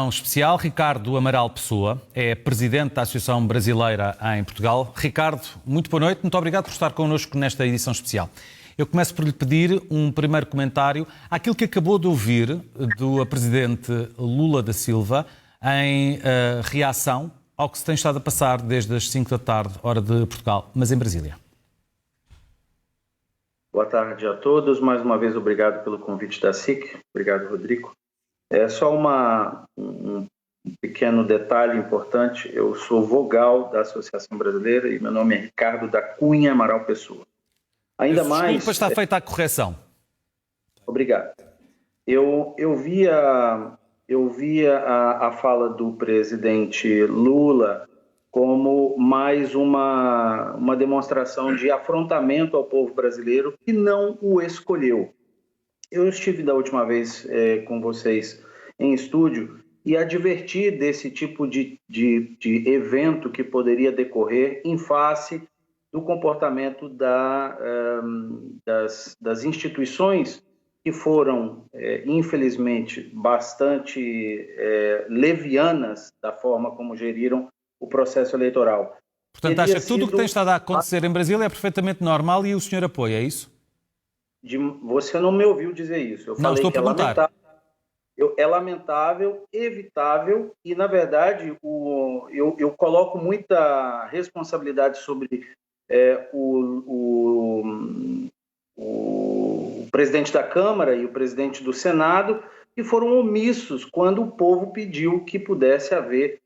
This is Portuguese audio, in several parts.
Especial, Ricardo Amaral Pessoa, é presidente da Associação Brasileira em Portugal. Ricardo, muito boa noite, muito obrigado por estar connosco nesta edição especial. Eu começo por lhe pedir um primeiro comentário àquilo que acabou de ouvir do presidente Lula da Silva em reação ao que se tem estado a passar desde as 5 da tarde, hora de Portugal, mas em Brasília. Boa tarde a todos. Mais uma vez, obrigado pelo convite da SIC. Obrigado, Rodrigo. É só um pequeno detalhe importante. Eu sou vogal da Associação Brasileira e meu nome é Ricardo da Cunha Amaral Pessoa. Ainda mais... Desculpa, está feita a correção. Obrigado. Eu via a fala do presidente Lula como mais uma demonstração de afrontamento ao povo brasileiro que não o escolheu. Eu estive da última vez com vocês em estúdio e adverti desse tipo de evento que poderia decorrer em face do comportamento das instituições que foram, infelizmente, bastante levianas da forma como geriram o processo eleitoral. Portanto, acha que tudo o que tem estado a acontecer em Brasília é perfeitamente normal e o senhor apoia, é isso? Você não me ouviu dizer isso. Eu falei que é lamentável, evitável e, na verdade, eu coloco muita responsabilidade sobre o presidente da Câmara e o presidente do Senado, que foram omissos quando o povo pediu que pudesse haver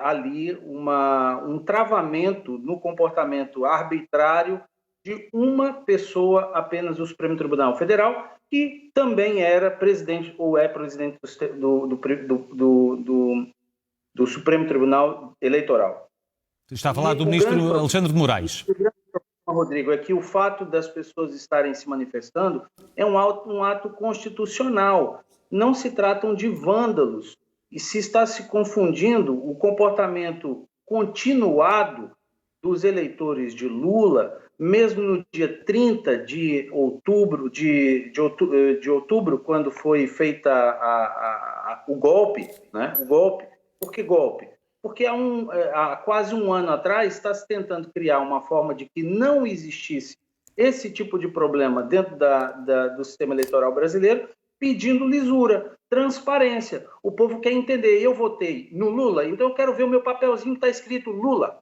ali um travamento no comportamento arbitrário de uma pessoa apenas do Supremo Tribunal Federal, que também era presidente ou é presidente do Supremo Tribunal Eleitoral. Está a falar do ministro Alexandre de Moraes. O grande problema, Rodrigo, é que o fato das pessoas estarem se manifestando é um ato constitucional. Não se tratam de vândalos. E se está se confundindo o comportamento continuado dos eleitores de Lula, mesmo no dia 30 de outubro, quando foi feita o golpe, né? O golpe. Por que golpe? Porque há quase um ano atrás está se tentando criar uma forma de que não existisse esse tipo de problema dentro do sistema eleitoral brasileiro, pedindo lisura, transparência. O povo quer entender, eu votei no Lula, então eu quero ver o meu papelzinho que está escrito Lula.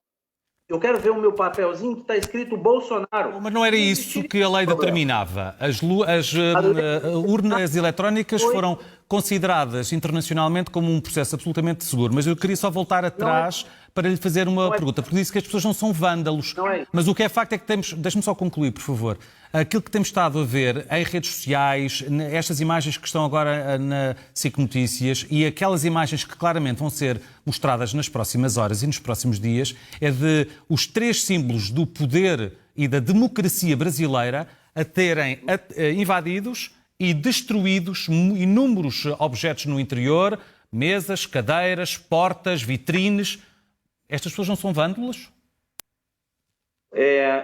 Eu quero ver o meu papelzinho que está escrito Bolsonaro. Mas não era isso que a lei determinava. As urnas eletrónicas foram consideradas internacionalmente como um processo absolutamente seguro. Mas eu queria só voltar atrás para lhe fazer uma pergunta, porque disse que as pessoas não são vândalos. Mas o que é facto é que temos... Deixe-me só concluir, por favor. Aquilo que temos estado a ver em redes sociais, estas imagens que estão agora na SIC Notícias e aquelas imagens que claramente vão ser mostradas nas próximas horas e nos próximos dias, é de os três símbolos do poder e da democracia brasileira a terem invadidos e destruídos inúmeros objetos no interior, mesas, cadeiras, portas, vitrines. Estas pessoas não são vândalos?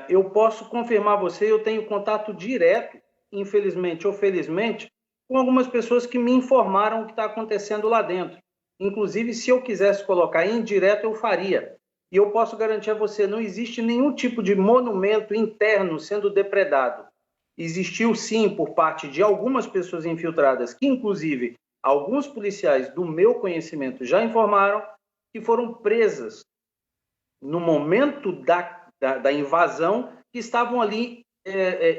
Eu posso confirmar você, eu tenho contato direto, infelizmente ou felizmente, com algumas pessoas que me informaram o que está acontecendo lá dentro. Inclusive, se eu quisesse colocar em direto, eu faria. E eu posso garantir a você, não existe nenhum tipo de monumento interno sendo depredado. Existiu sim por parte de algumas pessoas infiltradas, que inclusive alguns policiais do meu conhecimento já informaram que foram presas no momento da invasão, que estavam ali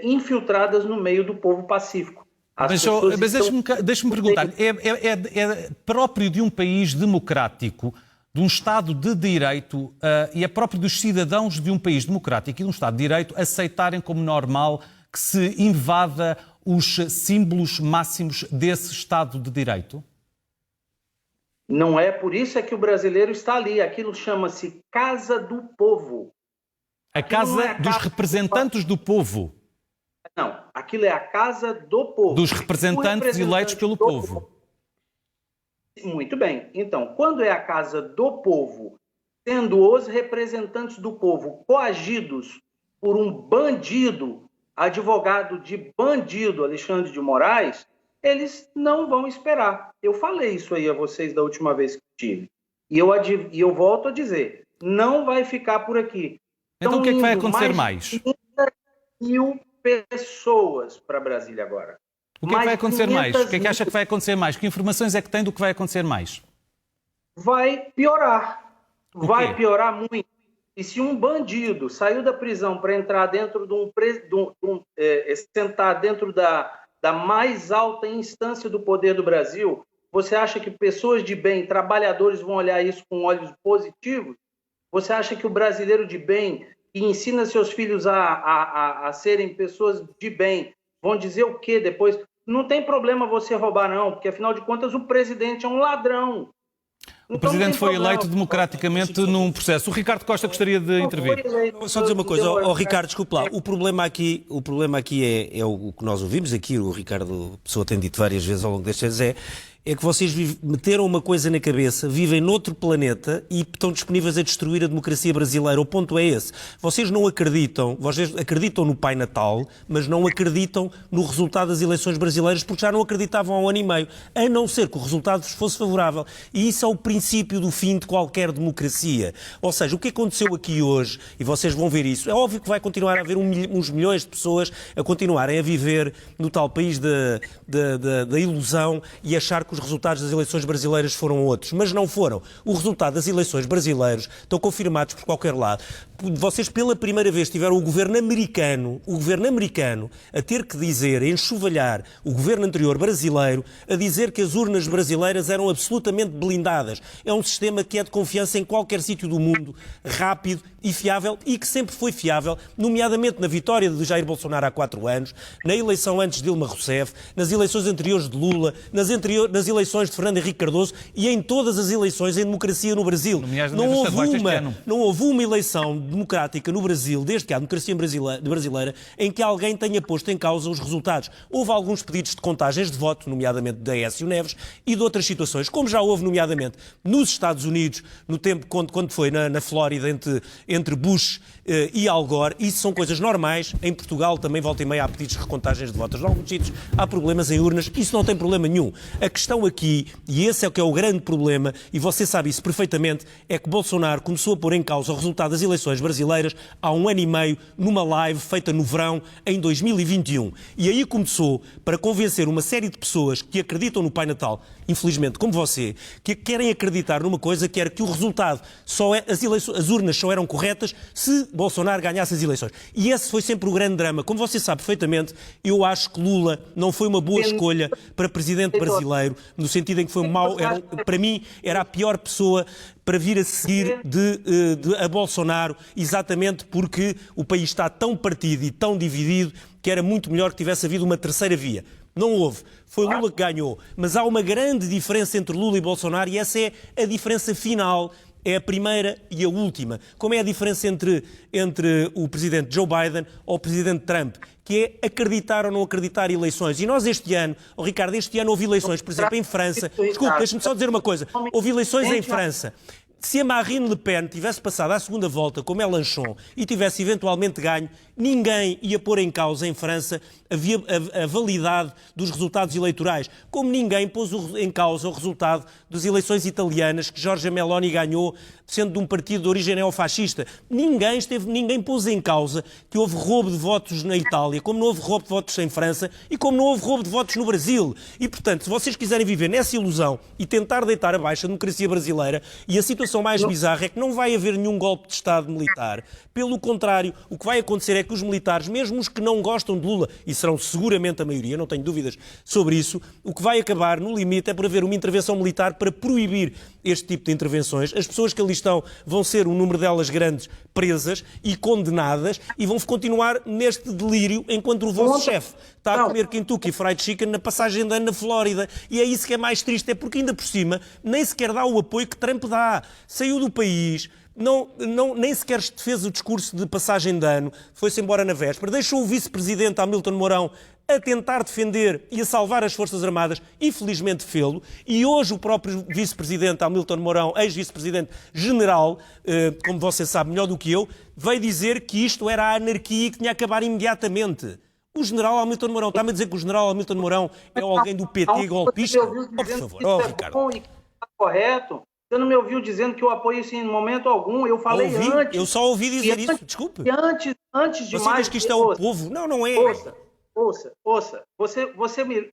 infiltradas no meio do povo pacífico. Mas deixe-me perguntar, é próprio de um país democrático, de um Estado de Direito, e é próprio dos cidadãos de um país democrático e de um Estado de Direito aceitarem como normal que se invada os símbolos máximos desse Estado de Direito? Não é, por isso é que o brasileiro está ali. Aquilo chama-se Casa do Povo. A casa dos representantes do povo. Não, aquilo é a Casa do Povo. Dos representantes eleitos pelo povo. Muito bem. Então, quando é a Casa do Povo, sendo os representantes do povo coagidos por um bandido, advogado de bandido, Alexandre de Moraes, eles não vão esperar. Eu falei isso aí a vocês da última vez que tive. E eu volto a dizer, não vai ficar por aqui. Então o que é que vai acontecer mais? 30.000 pessoas para Brasília agora. O que é que vai acontecer mais? O que é que acha que vai acontecer mais? Que informações é que tem do que vai acontecer mais? Vai piorar. Vai piorar muito. E se um bandido saiu da prisão para entrar dentro sentar dentro da mais alta instância do poder do Brasil, você acha que pessoas de bem, trabalhadores, vão olhar isso com olhos positivos? Você acha que o brasileiro de bem, que ensina seus filhos a serem pessoas de bem, vão dizer o quê depois? Não tem problema você roubar, não, porque, afinal de contas, o presidente é um ladrão. O Presidente foi eleito democraticamente num processo. O Ricardo Costa gostaria de intervir. Vou só dizer uma coisa, Ricardo, desculpe lá. O problema aqui é o que nós ouvimos aqui, o Ricardo Pessoa tem dito várias vezes ao longo destes anos, é que vocês meteram uma coisa na cabeça, vivem noutro planeta e estão disponíveis a destruir a democracia brasileira. O ponto é esse. Vocês acreditam no Pai Natal, mas não acreditam no resultado das eleições brasileiras, porque já não acreditavam há um ano e meio, a não ser que o resultado vos fosse favorável. E isso é o princípio do fim de qualquer democracia. Ou seja, o que aconteceu aqui hoje, e vocês vão ver isso, é óbvio que vai continuar a haver uns milhões de pessoas a continuarem a viver no tal país da ilusão e achar que os resultados das eleições brasileiras foram outros, mas não foram. O resultado das eleições brasileiras estão confirmados por qualquer lado. Vocês pela primeira vez tiveram o governo americano a ter que dizer, a enxovalhar o governo anterior brasileiro, a dizer que as urnas brasileiras eram absolutamente blindadas. É um sistema que é de confiança em qualquer sítio do mundo, rápido e fiável, e que sempre foi fiável, nomeadamente na vitória de Jair Bolsonaro há 4 anos, na eleição antes de Dilma Rousseff, nas eleições anteriores de Lula, nas eleições de Fernando Henrique Cardoso e em todas as eleições em democracia no Brasil. Não houve uma eleição democrática no Brasil, desde que há democracia brasileira, em que alguém tenha posto em causa os resultados. Houve alguns pedidos de contagens de voto, nomeadamente de Aécio Neves, e de outras situações, como já houve, nomeadamente, nos Estados Unidos, no tempo quando foi na Flórida, entre Bush e Al Gore. Isso são coisas normais. Em Portugal também volta e meia há pedidos de recontagem de votos. Em alguns sítios há problemas em urnas. Isso não tem problema nenhum. A questão aqui, e esse é o que é o grande problema, e você sabe isso perfeitamente, é que Bolsonaro começou a pôr em causa o resultado das eleições brasileiras há 1 ano e meio, numa live feita no verão, em 2021. E aí começou, para convencer uma série de pessoas que acreditam no Pai Natal, infelizmente, como você, que querem acreditar numa coisa, que era que o resultado, as urnas só eram corretas se Bolsonaro ganhasse as eleições. E esse foi sempre o grande drama. Como você sabe perfeitamente, eu acho que Lula não foi uma boa escolha para presidente brasileiro, no sentido em que foi mau, para mim, era a pior pessoa para vir a seguir a Bolsonaro, exatamente porque o país está tão partido e tão dividido que era muito melhor que tivesse havido uma terceira via. Não houve. Foi Lula que ganhou. Mas há uma grande diferença entre Lula e Bolsonaro e essa é a diferença final. É a primeira e a última. Como é a diferença entre o presidente Joe Biden ou o presidente Trump, que é acreditar ou não acreditar em eleições. E nós este ano, Ricardo, houve eleições, por exemplo, em França. Desculpe, deixe-me só dizer uma coisa. Houve eleições em França. Se a Marine Le Pen tivesse passado à segunda volta, como é Mélenchon, e tivesse eventualmente ganho, ninguém ia pôr em causa em França a validade dos resultados eleitorais, como ninguém pôs em causa o resultado das eleições italianas que Giorgia Meloni ganhou, sendo de um partido de origem neofascista. Ninguém pôs em causa que houve roubo de votos na Itália, como não houve roubo de votos em França e como não houve roubo de votos no Brasil. E, portanto, se vocês quiserem viver nessa ilusão e tentar deitar abaixo a democracia brasileira, e a situação mais bizarra é que não vai haver nenhum golpe de Estado militar. Pelo contrário, o que vai acontecer é que os militares, mesmo os que não gostam de Lula, e serão seguramente a maioria, não tenho dúvidas sobre isso, o que vai acabar, no limite, é por haver uma intervenção militar para proibir este tipo de intervenções. As pessoas que ali estão vão ser, um número delas grandes, presas e condenadas e vão continuar neste delírio enquanto o vosso chefe está a comer Kentucky Fried Chicken na passagem de ano na Flórida. E é isso que é mais triste, é porque ainda por cima nem sequer dá o apoio que Trump dá. Saiu do país, nem sequer fez o discurso de passagem de ano, foi-se embora na véspera, deixou o vice-presidente Hamilton Mourão a tentar defender e a salvar as Forças Armadas e felizmente fê-lo, e hoje o próprio vice-presidente Hamilton Mourão, ex-vice-presidente general, como você sabe melhor do que eu, veio dizer que isto era a anarquia e que tinha que acabar imediatamente. O general Hamilton Mourão, está-me a dizer que o general Hamilton Mourão é alguém do PT golpista? Por favor, Ricardo. Está correto. Você não me ouviu dizendo que eu apoio isso em momento algum. Eu falei antes. Eu só ouvi dizer isso, desculpe. Antes de Você mais... diz que isto é o povo. Não é. Ouça.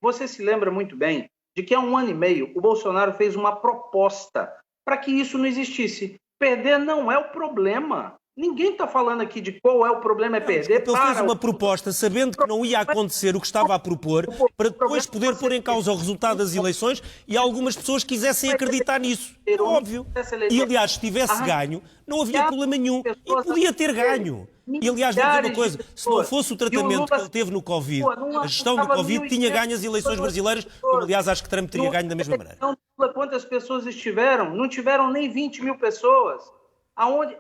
Você se lembra muito bem de que há 1 ano e meio o Bolsonaro fez uma proposta para que isso não existisse. Perder não é o problema. Ninguém está falando aqui de qual é o problema, é perder. Ele fez uma proposta sabendo que não ia acontecer o que estava a propor, para depois poder pôr em causa o resultado das eleições e algumas pessoas quisessem acreditar nisso. É óbvio. E, aliás, se tivesse ganho, não havia problema nenhum. E podia ter ganho. E, aliás, vou dizer uma coisa, se não fosse o tratamento que ele teve no Covid, a gestão do Covid, tinha ganho as eleições brasileiras, como, aliás, acho que Trump teria ganho da mesma maneira. Quantas pessoas estiveram? Não tiveram nem 20 mil pessoas.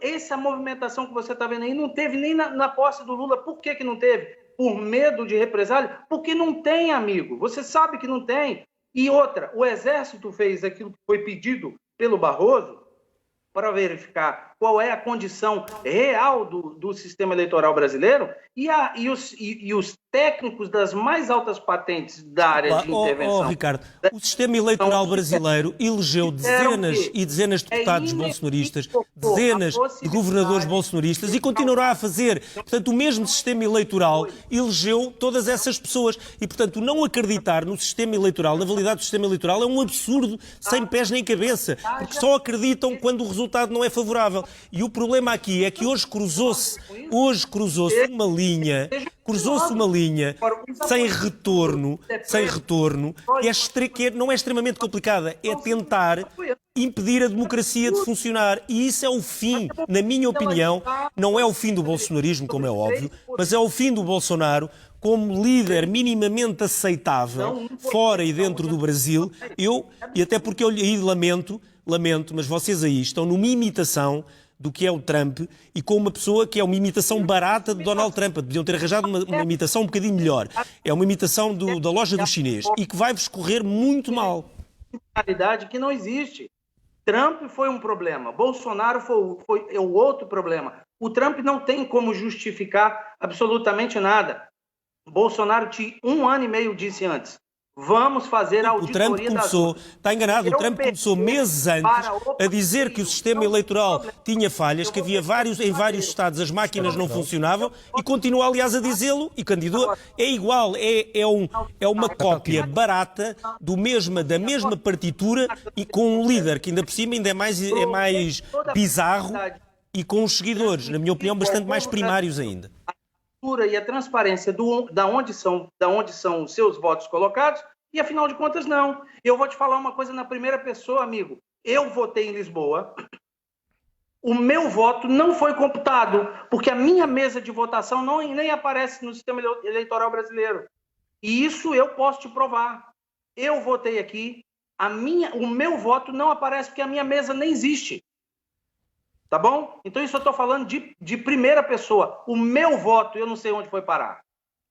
Essa movimentação que você está vendo aí não teve nem na posse do Lula. Por que não teve? Por medo de represália? Porque não tem, amigo. Você sabe que não tem. E outra, o Exército fez aquilo que foi pedido pelo Barroso para verificar qual é a condição real do sistema eleitoral brasileiro e os técnicos das mais altas patentes da área de intervenção. Ricardo, o sistema eleitoral brasileiro elegeu dezenas e dezenas de deputados bolsonaristas, dezenas de governadores bolsonaristas e continuará a fazer. Portanto, o mesmo sistema eleitoral elegeu todas essas pessoas e, portanto, não acreditar no sistema eleitoral, na validade do sistema eleitoral, é um absurdo sem pés nem cabeça, porque só acreditam quando o resultado não é favorável. E o problema aqui é que hoje cruzou-se uma linha sem retorno, que não é extremamente complicada, é tentar impedir a democracia de funcionar. E isso é o fim, na minha opinião, não é o fim do bolsonarismo, como é óbvio, mas é o fim do Bolsonaro como líder minimamente aceitável, fora e dentro do Brasil. E até porque eu aí lamento, mas vocês aí estão numa imitação do que é o Trump e com uma pessoa que é uma imitação barata de Donald Trump. Deviam ter arranjado uma imitação um bocadinho melhor. É uma imitação da loja do chinês e que vai-vos correr muito mal. Realidade que não existe. Trump foi um problema, Bolsonaro foi o outro problema. O Trump não tem como justificar absolutamente nada. Bolsonaro, 1 ano e meio, disse antes, vamos fazer a auditoria. O Trump começou, está enganado, o Trump começou meses antes a dizer que o sistema eleitoral tinha falhas, que havia em vários estados as máquinas não funcionavam e continua, aliás, a dizê-lo e candidato. É igual, é uma cópia barata da mesma partitura e com um líder que ainda por cima ainda é mais bizarro e com os seguidores, na minha opinião, bastante mais primários ainda. E a transparência da onde são os seus votos colocados, e afinal de contas não. Eu vou te falar uma coisa na primeira pessoa, amigo. Eu votei em Lisboa, o meu voto não foi computado, porque a minha mesa de votação nem aparece no sistema eleitoral brasileiro. E isso eu posso te provar. Eu votei aqui, o meu voto não aparece porque a minha mesa nem existe. Tá bom? Então isso eu estou falando de primeira pessoa. O meu voto, eu não sei onde foi parar.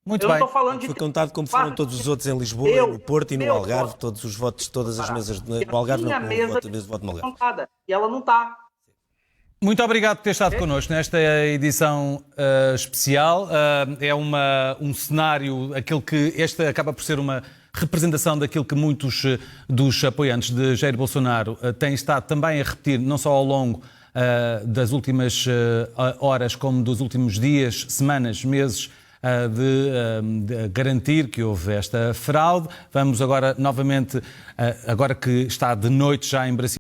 Muito bem. Foi contado como foram todos os outros em Lisboa, no Porto e no Algarve, todos os votos, todas as mesas no Algarve, não voto no Algarve. E ela não está. Muito obrigado por ter estado connosco nesta edição especial. É um cenário, esta acaba por ser uma representação daquilo que muitos dos apoiantes de Jair Bolsonaro têm estado também a repetir, não só ao longo das últimas horas, como dos últimos dias, semanas, meses, de garantir que houve esta fraude. Vamos agora, novamente, agora que está de noite já em Brasília,